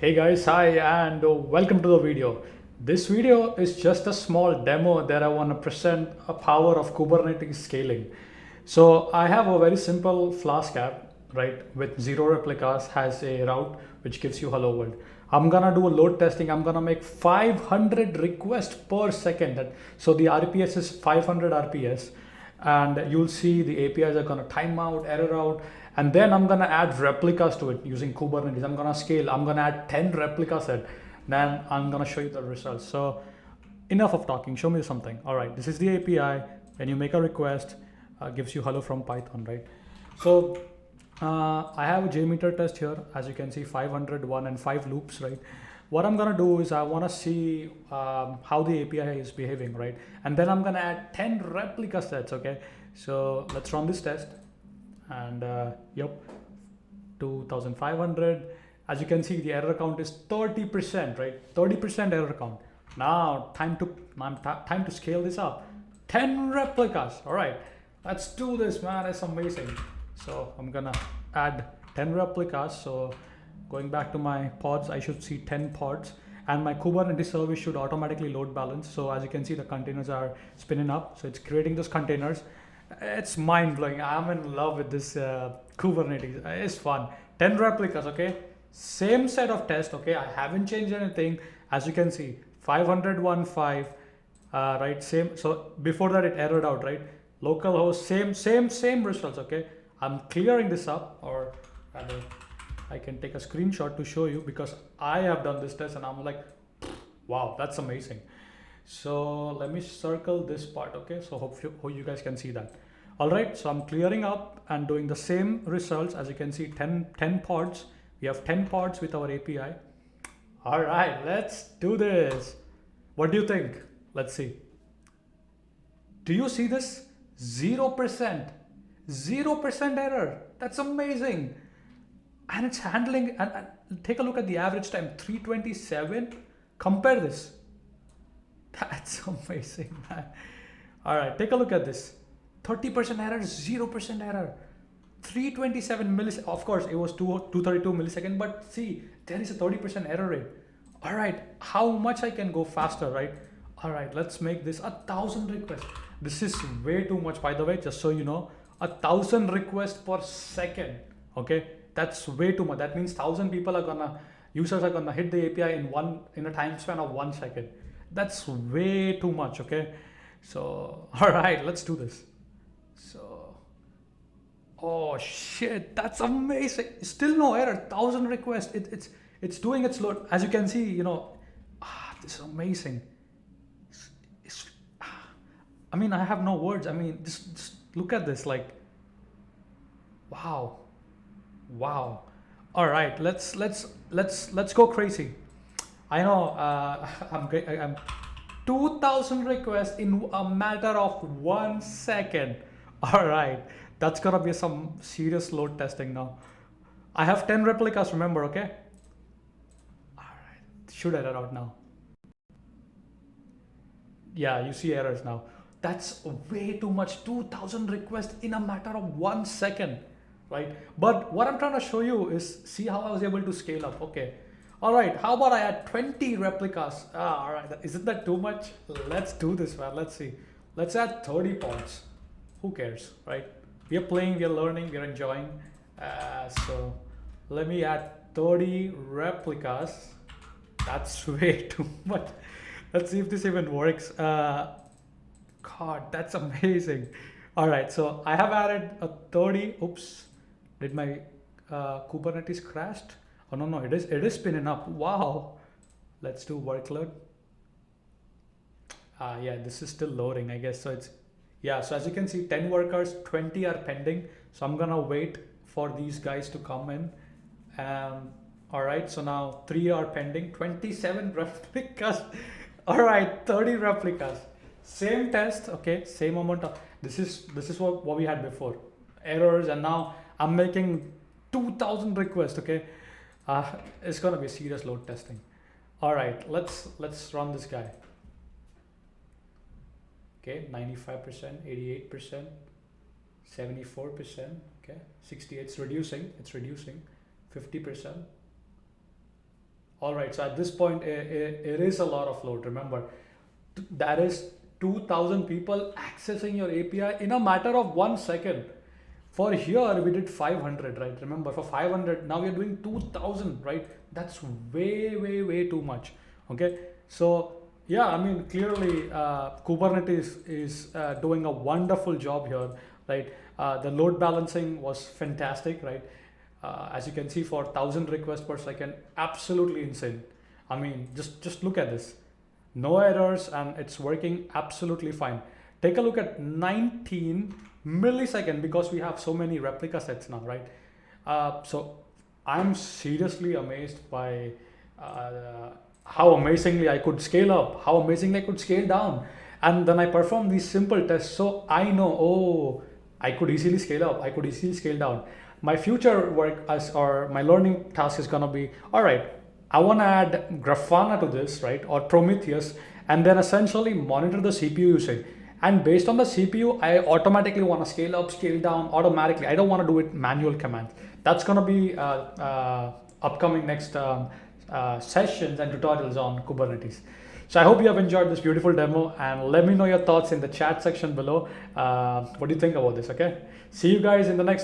Hey guys, hi and welcome to the video. This video is just a small demo that I want to present a power of Kubernetes scaling. So I have a very simple Flask app, right, with zero replicas, has a route which gives you hello world. I'm gonna do a load testing. I'm gonna make 500 requests per second. So the RPS is 500 RPS, and you'll see the APIs are gonna time out, error out, and then I'm gonna add replicas to it using Kubernetes. I'm gonna scale. I'm gonna add 10 replica set. Then I'm gonna show you the results. So enough of talking. Show me something. All right, this is the API. When you make a request, gives you hello from Python, right? So I have a Jmeter test here. As you can see, 501 and 5 loops, right? What I'm gonna do is I wanna see how the API is behaving, right? And then I'm gonna add 10 replica sets, okay? So let's run this test. And yep, 2500. As you can see, the error count is 30%, right? 30% error count. Now time to scale this up. 10 replicas. All right, let's do this, man. It's amazing. So I'm gonna add 10 replicas. So going back to my pods, I should see 10 pods, and my Kubernetes service should automatically load balance. So as you can see, the containers are spinning up. So it's creating those containers. It's mind blowing. I'm in love with this Kubernetes. It's fun. 10 replicas, okay? Same set of tests, okay? I haven't changed anything. As you can see, 501.5, right? Same. So before that, it errored out, right? Localhost, same results, okay? I'm clearing this up, or rather, I can take a screenshot to show you because I have done this test and I'm like, wow, that's amazing. So let me circle this part, okay? So hope you guys can see that. All right, so I'm clearing up and doing the same results. As you can see, 10 pods. We have 10 pods with our API. All right, let's do this. What do you think? Let's see. Do you see this? 0%. 0% error. That's amazing. And it's handling, and take a look at the average time, 327. Compare this. That's amazing, man. All right, take a look at this. 30% error, 0% error. 327 milliseconds. Of course, it was 232 milliseconds, but see, there is a 30% error rate. All right, how much I can go faster, right? All right, let's make this 1,000 requests. This is way too much, by the way, just so you know. 1,000 requests per second, okay? That's way too much. That means 1,000 people users are gonna hit the API in a time span of 1 second. That's way too much, okay? So, all right, let's do this. So, oh shit, that's amazing. Still no error, 1,000 requests. It's doing its load. As you can see, this is amazing. I mean, I have no words. I mean, just look at this, like, wow. Wow. All right, let's go crazy. I know I'm 2,000 requests in a matter of 1 second. All right, that's gonna be some serious load testing now. I have 10 replicas, remember, okay? All right, should error out now. Yeah, you see errors now. That's way too much. 2,000 requests in a matter of 1 second, right? But what I'm trying to show you is see how I was able to scale up. Okay. All right, how about I add 20 replicas? All right, isn't that too much? Let's do this, man. Let's see. Let's add 30 pods. Who cares, right? We are playing, we are learning, we are enjoying. So let me add 30 replicas. That's way too much. Let's see if this even works. God, that's amazing. All right, so I have added a 30. Oops, did my Kubernetes crashed? Oh no, it is spinning up. Wow. Let's do workload. Yeah, this is still loading, I guess. So it's, yeah, so as you can see, 10 workers, 20 are pending. So I'm gonna wait for these guys to come in. All right, so now 3 are pending, 27 replicas. All right, 30 replicas. Same test, okay, same amount of, this is what we had before. Errors, and now I'm making 2,000 requests, okay? It's gonna be serious load testing. All right, let's run this guy. Okay, 95%, 88%, 74%, okay, 60. It's reducing, 50%. All right, so at this point, it is a lot of load. Remember, that is 2,000 people accessing your API in a matter of 1 second. For here, we did 500, right? Remember, for 500, now we're doing 2,000, right? That's way, way, way too much. Okay, so yeah, I mean, clearly, Kubernetes is doing a wonderful job here, right? The load balancing was fantastic, right? As you can see, for 1,000 requests per second, absolutely insane. I mean, just look at this. No errors, and it's working absolutely fine. Take a look at 19 millisecond, because we have so many replica sets now, right? So I'm seriously amazed by how amazingly I could scale up, how amazingly I could scale down. And then I perform these simple tests, so I know, oh, I could easily scale up, I could easily scale down. My future work as, or my learning task is gonna be, all right, I want to add Grafana to this, right, or Prometheus, and then essentially monitor the CPU usage. And based on the CPU, I automatically want to scale up, scale down automatically. I don't want to do it manual commands. That's going to be upcoming next sessions and tutorials on Kubernetes. So I hope you have enjoyed this beautiful demo, and let me know your thoughts in the chat section below. What do you think about this? Okay. See you guys in the next